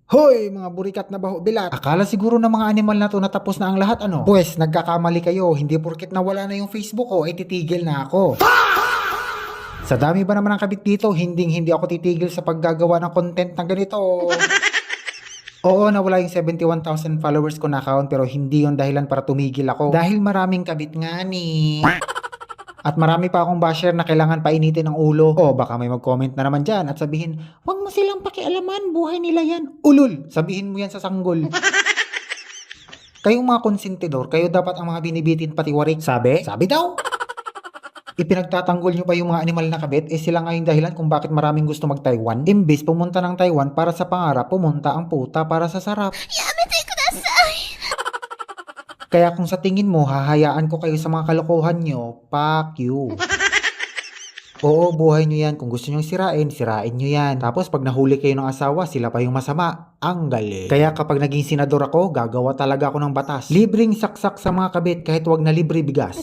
Hoy, mga burikat na baho bilat. Akala siguro ng mga animal na to na tapos na ang lahat ano? Pwes, nagkakamali kayo. Hindi porket nawala na yung Facebook ko, ay titigil na ako. Sa dami ba naman ng kabit dito, hindi ako titigil sa paggagawa ng content na ganito. Oo, nawala yung 71,000 followers ko na account pero hindi yon dahilan para tumigil ako. Dahil maraming kabit nga ni. At marami pa akong basher na kailangan painitin ang ulo. O baka may mag-comment na naman dyan at sabihin, "Huwag mo silang pakialaman, buhay nila yan." Ulul, sabihin mo yan sa sanggol. Kayong mga konsentidor, kayo dapat ang mga binibitin pati warik. Sabi? Sabi daw. Ipinagtatanggol nyo pa yung mga animal na kabit, sila nga yung dahilan kung bakit maraming gusto mag-Taiwan. Imbes pumunta ng Taiwan para sa pangarap, pumunta ang puta para sa sarap. Kaya kung sa tingin mo, hahayaan ko kayo sa mga kalokohan nyo, fuck you. Oo, buhay nyo yan. Kung gusto nyo sirain, sirain nyo yan. Tapos pag nahuli kayo ng asawa, sila pa yung masama. Ang galing. Kaya kapag naging senador ako, gagawa talaga ako ng batas. Libreng saksak sa mga kabit kahit wag na libre bigas.